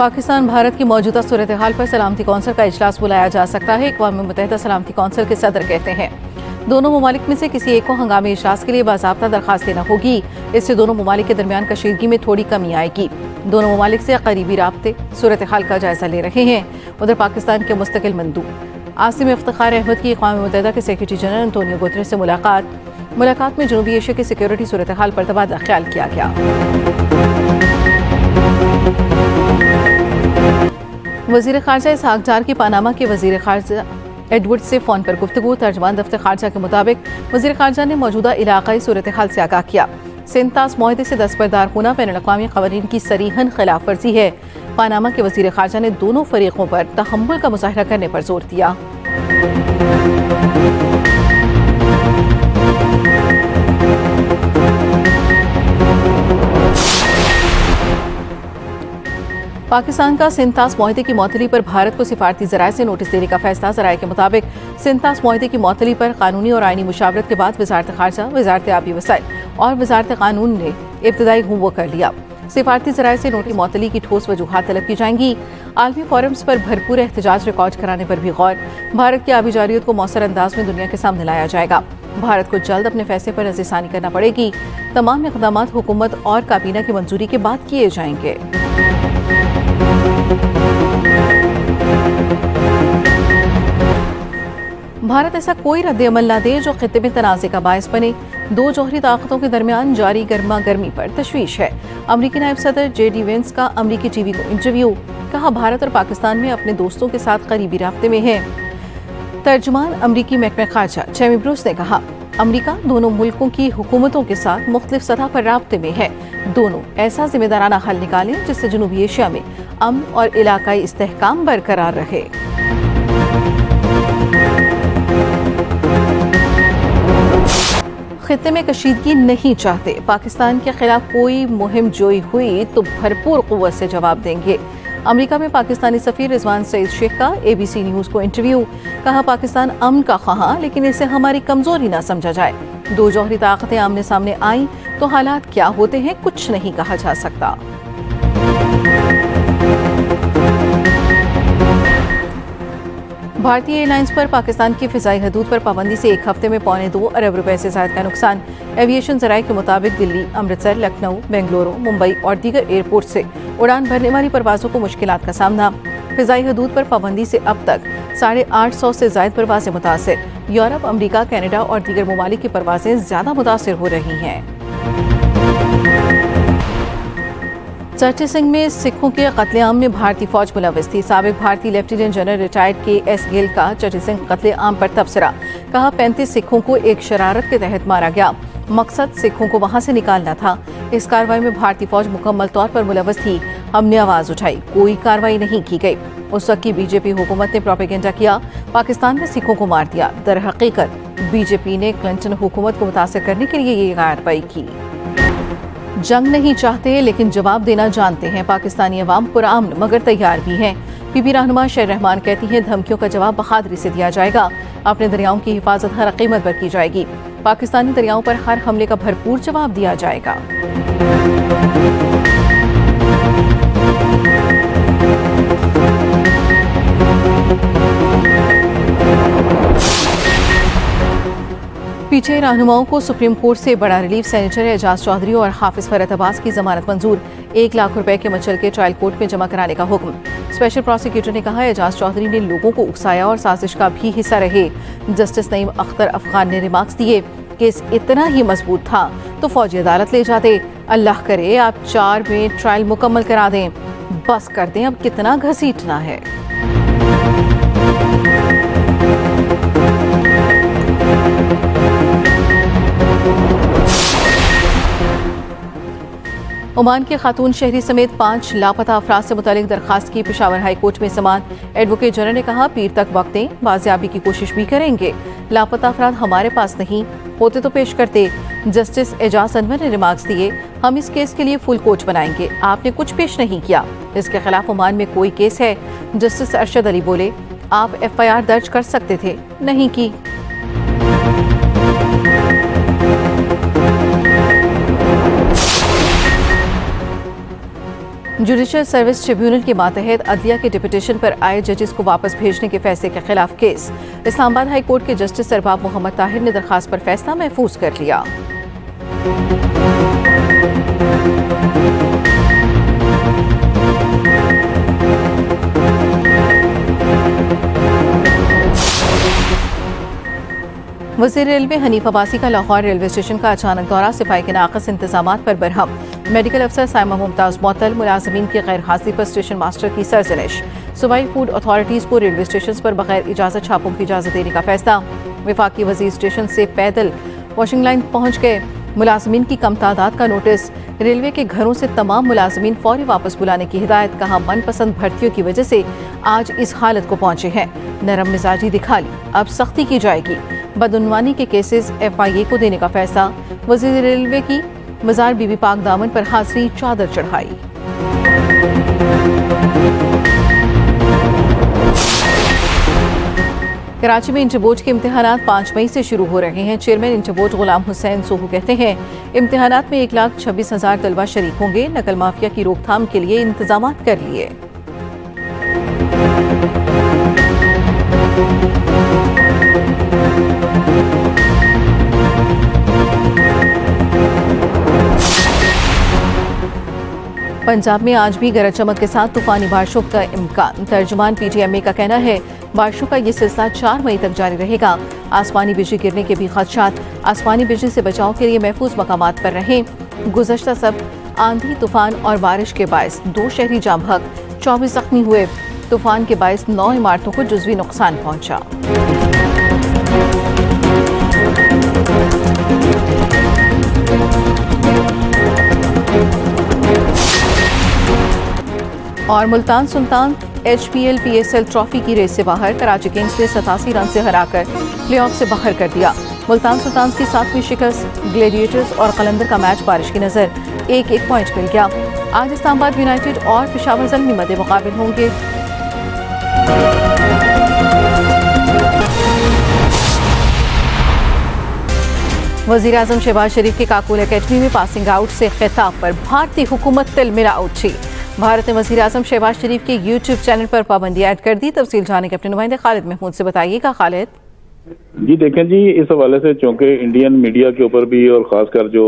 पाकिस्तान भारत की मौजूदा सूरत हाल पर सलामती कौंसिल का इजलास बुलाया जा सकता है। अक़वाम मुत्तहिदा सलामती कौंसिल के सदर कहते हैं दोनों ममालिक में से किसी एक को हंगामी इजलास के लिए बाज़ाब्ता दरखास्त देना होगी। इससे दोनों ममालिक के दरमियान कशीदगी में थोड़ी कमी आएगी। दोनों ममालिक से करीबी राब्ते सूरत हाल का जायजा ले रहे हैं। उधर पाकिस्तान के मुस्तकिल मंदूब आसिम इफ्तिखार अहमद की अक़वाम मुत्तहिदा के सेक्रेटरी जनरल एंटोनियो गुतरेस से मुलाकात में जनूबी एशिया की सिक्योरिटी सूरत हाल पर तबादला ख्याल किया गया। वज़ीर ख़ारजा इसहाक़ डार की पानामा के वज़ीर ख़ारजा एडवर्ड से फ़ोन पर गुफ्तगू। तर्जमान दफ्तर ख़ारजा के मुताबिक वज़ीर ख़ारजा ने मौजूदा इलाक़ाई सूरत हाल से आगाह किया। सिंतास मुआहदे से दस्तबरदार होना बैनुल-अक़वामी क़वानीन की सरीहन खिलाफ वर्जी है। पानामा के वज़ीर ख़ारजा ने दोनों फ़रीक़ों पर तहम्मुल का मुज़ाहरा करने पर जोर दिया। पाकिस्तान का सिंतास मुआहदे की मअतली पर भारत को सिफारती ज़राए से नोटिस देने का फैसला। ज़राए के मुताबिक सिंतास मुआहदे की मअतली पर कानूनी और आईनी मुशावरत के बाद वज़ारत ख़ारजा, वज़ारत आबी वसाइल और वज़ारत कानून ने इब्तदाई होमवर्क कर लिया। सिफारती ज़राए से नोटिस मअतली की ठोस वजूहात तलब की जाएंगी। आलमी फोरम्स पर भरपूर एहतजाज रिकॉर्ड कराने पर भी गौर। भारत की आबी जारियत को मौसर अंदाज में दुनिया के सामने लाया जाएगा। भारत को जल्द अपने फैसले पर नज़रसानी करना पड़ेगी। तमाम इक़दामात हुकूमत और काबीना की मंजूरी के बाद किए जाएंगे। भारत ऐसा कोई रद्द-ए-अमल न दे जो खित्ते में तनाज़े का बायस बने। दो जौहरी ताकतों के दरमियान जारी गर्मा गर्मी पर तशवीश है। अमरीकी नायब सदर JD वेंस का अमरीकी टीवी को इंटरव्यू। कहा भारत और पाकिस्तान में अपने दोस्तों के साथ करीबी राब्ते में है। तर्जुमान अमरीकी महकमा ख़ारजा चैमी ब्रूस ने कहा अमरीका दोनों मुल्कों की हुकूमतों के साथ मुख्तलिफ सतह पर राब्ते में है। दोनों ऐसा जिम्मेदाराना हल निकालें जिससे जनूबी एशिया में अमन और इलाकाई इस्तेहकाम बरकरार रहे। खित्ते में कशीदगी नहीं चाहते। पाकिस्तान के खिलाफ कोई मुहिम जोई हुई तो भरपूर कुव्वत से जवाब देंगे। अमेरिका में पाकिस्तानी सफीर रिजवान सईद शेख का ABC न्यूज़ को इंटरव्यू। कहा पाकिस्तान अमन का ख्वाह लेकिन इसे हमारी कमजोरी ना समझा जाए। दो जौहरी ताकतें आमने सामने आईं तो हालात क्या होते हैं कुछ नहीं कहा जा सकता। भारतीय एयरलाइंस पर पाकिस्तान की फ़िज़ाई हदूद पर पाबंदी से एक हफ्ते में $2.25 अरब से ज़ायद का नुकसान। एविएशन ज़राए के मुताबिक दिल्ली, अमृतसर, लखनऊ, बेंगलुरु, मुंबई और दीगर एयरपोर्ट से उड़ान भरने वाली परवाज़ों को मुश्किलात का सामना। फ़िज़ाई हदूद पर पाबंदी से अब तक 850 से ज़ायद परवाज़ें मुतासिर। यूरोप, अमरीका, कनाडा और दीगर ममालिक की परवाज़ें ज़्यादा मुतासिर हो रही हैं। चट्टी सिंह में सिखों के कत्लेआम में भारतीय फौज मुलव्वस थी। साबिक भारतीय lieutenant general retired KS Gill का चट्टी सिंह कत्लेआम पर तबसरा। कहा 35 सिखों को एक शरारत के तहत मारा गया। मकसद सिखों को वहां से निकालना था। इस कार्रवाई में भारतीय फौज मुकम्मल तौर पर मुलव्वस थी। हमने आवाज उठाई, कोई कार्रवाई नहीं की गई। उस वक्त की बीजेपी हुकूमत ने प्रोपेगेंडा किया, पाकिस्तान में सिखों को मार दिया। दर हकीकत बीजेपी ने क्लिंटन हुकूमत को मुतासिर करने के लिए ये कार्रवाई की। जंग नहीं चाहते लेकिन जवाब देना जानते हैं। पाकिस्तानी अवाम पुरअमन मगर तैयार भी हैं। PP रहनुमा शेर रहमान कहती हैं धमकियों का जवाब बहादुरी से दिया जाएगा। अपने दरियाओं की हिफाजत हर कीमत पर की जाएगी। पाकिस्तानी दरियाओं पर हर हमले का भरपूर जवाब दिया जाएगा। पीछे रहनुमाओं को सुप्रीम कोर्ट से बड़ा रिलीफ। सेनेटर एजाज चौधरी और हाफिज फरहत अब्बास की जमानत मंजूर। 1 लाख रुपए के मचल के ट्रायल कोर्ट में जमा कराने का हुक्म। स्पेशल प्रोसिक्यूटर ने कहा एजाज चौधरी ने लोगों को उकसाया और साजिश का भी हिस्सा रहे। जस्टिस नईम अख्तर अफगान ने रिमार्क्स दिए केस इतना ही मजबूत था तो फौजी अदालत ले जाते। अल्लाह करे आप 4 में ट्रायल मुकम्मल करा दें। बस कर दें, अब कितना घसीटना है। ओमान के खातून शहरी समेत 5 लापता अफराद से मुतालिक दरखास्त की पेशावर हाई कोर्ट में समाअत। एडवोकेट जनरल ने कहा पीर तक वक्त दें, बाजियाबी की कोशिश भी करेंगे। लापता अफराद हमारे पास नहीं होते तो पेश करते। जस्टिस एजाज अनवर ने रिमार्क्स दिए हम इस केस के लिए फुल कोर्ट बनाएंगे। आपने कुछ पेश नहीं किया, इसके खिलाफ ओमान में कोई केस है। जस्टिस अरशद अली बोले आप FIR दर्ज कर सकते थे, नहीं की। जुडिशल सर्विस ट्रिब्यूनल के मातहत अदलिया के डिप्यूटेशन पर आए जजेस को वापस भेजने के फैसले के खिलाफ केस। इस्लामाबाद हाई कोर्ट के जस्टिस सरबाब मोहम्मद ताहिर ने दरखास्त पर फैसला महफूज कर लिया। वज़ीर रेलवे हनीफ अब्बासी का लाहौर रेलवे स्टेशन का अचानक दौरा, सफाई के नाक़िस इंतजामात पर बरहम। मेडिकल अफसर साइमा मुमताज़ मुअत्तल, मुलाज़मीन की गैर हाजिरी पर स्टेशन मास्टर की सरजनिश। सूबाई फूड अथॉरिटीज़ को रेलवे स्टेशन पर बगैर इजाज़त छापों की इजाज़त देने का फैसला। वफाकी वज़ीर स्टेशन से पैदल वॉशिंग लाइन पहुँच गए। मुलाज़मीन की कम तादाद का नोटिस। रेलवे के घरों से तमाम मुलाज़मीन फौरी वापस बुलाने की हिदायत। कहा मनपसंद भर्तियों की वजह से आज इस हालत को पहुंचे हैं। नरम मिजाजी दिखा ली, अब सख्ती की जाएगी। बदउनवानी के केसेस FIA को देने का फैसला। वज़ीर रेलवे की मज़ार बीबी पाक दामन पर हाजिरी चादर चढ़ाई। कराची में इंटर बोर्ड के इम्तिहानात 5 मई से शुरू हो रहे हैं। Chairman inter board Ghulam Hussain सोहू कहते हैं इम्तिहानात में 1,26,000 तलबा शरीक होंगे। नकल माफिया की रोकथाम के लिए इंतजाम कर लिए। पंजाब में आज भी गरज चमक के साथ तूफानी बारिशों का इम्कान। तर्जुमान PTMA का कहना है बारिशों का ये सिलसिला 4 मई तक जारी रहेगा। आसमानी बिजली गिरने के भी खदशात। आसमानी बिजली से बचाव के लिए महफूज मकामात पर रहें। गुज़श्ता सब आंधी तूफान और बारिश के बायस 2 शहरी जाम हक, 24 जख्मी हुए। तूफान के बायस 9 इमारतों को जुज़वी नुकसान पहुंचा। और Multan Sultan HPL PSL trophy की रेस से बाहर। कराची किंग्स ने 87 रन से हराकर प्लेऑफ से बाहर कर दिया। मुल्तान सुल्तान की 7वीं शिकस्त। ग्लेडिएटर्स और कलंदर का मैच बारिश की नजर 1-1 पॉइंट मिल गया। आज इस्लामाबाद यूनाइटेड और पेशावर ज़ल्मी मद्दे मुकाबिल होंगे। वज़ीर आज़म शहबाज शरीफ की काकुल अकेडमी में पासिंग आउट से खिताब पर भारतीय हुकूमत तिलमिला उठी। भारत ने वज़ीर आज़म शहबाज शरीफ के YouTube चैनल पर पाबंदी ऐड कर दी। तफसील जाने के अपने नुमाइंदे खालिद महमूद से बताइएगा। खालिद जी देखें जी, इस हवाले से चूँकि इंडियन मीडिया के ऊपर भी और ख़ासकर जो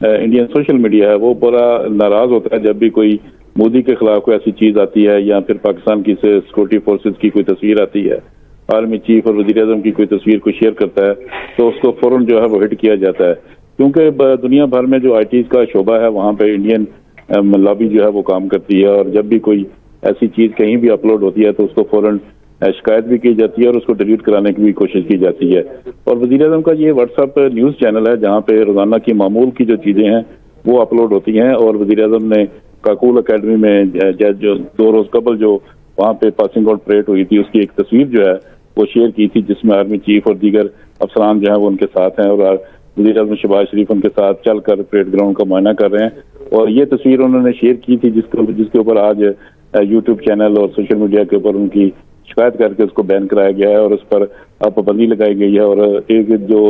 इंडियन सोशल मीडिया है वो बड़ा नाराज़ होता है जब भी कोई मोदी के खिलाफ कोई ऐसी चीज़ आती है या फिर पाकिस्तान की सिक्योरिटी फोर्सेज की कोई तस्वीर आती है, आर्मी चीफ और वज़ीर आज़म की कोई तस्वीर को शेयर करता है तो उसको फ़ौरन जो है वो हिट किया जाता है। क्योंकि दुनिया भर में जो ITs का शोबा है वहाँ पे इंडियन लॉबी जो है वो काम करती है और जब भी कोई ऐसी चीज़ कहीं भी अपलोड होती है तो उसको फ़ौरन शिकायत भी की जाती है और उसको डिलीट कराने की भी कोशिश की जाती है। और वज़ीर आज़म का ये व्हाट्सएप न्यूज़ चैनल है जहाँ पे रोज़ाना की मामूल की जो चीज़ें हैं वो अपलोड होती हैं। और वज़ीर आज़म ने काकूल अकेडमी में जो 2 रोज़ कबल जो वहाँ पे पासिंग आउट परेड हुई थी उसकी एक तस्वीर जो है वो शेयर की थी जिसमें आर्मी चीफ और दीगर अफसरान जो है वो उनके साथ हैं और वज़ीर आज़म शहबाज शरीफ उनके साथ चलकर परेड ग्राउंड का मुआयना कर रहे हैं। और ये तस्वीर उन्होंने शेयर की थी जिसके ऊपर आज YouTube चैनल और सोशल मीडिया के ऊपर उनकी शिकायत करके उसको बैन कराया गया है और उस पर पाबंदी लगाई गई है। और एक जो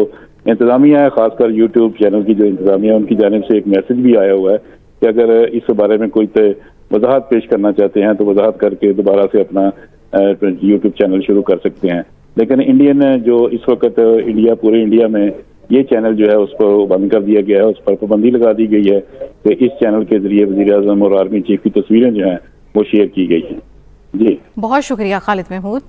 इंतजामिया है, खासकर YouTube चैनल की जो इंतजामिया है उनकी जानिब से एक मैसेज भी आया हुआ है कि अगर इस बारे में कोई वजाहत पेश करना चाहते हैं तो वजाहत करके दोबारा से अपना YouTube चैनल शुरू कर सकते हैं। लेकिन इंडियन जो इस वक्त पूरे इंडिया में ये चैनल जो है उस पर बंद कर दिया गया है, उस पर पाबंदी लगा दी गई है कि इस चैनल के जरिए वज़ीर आज़म और आर्मी चीफ की तस्वीरें जो हैं वो शेयर की गई हैं। जी बहुत शुक्रिया खालिद महमूद।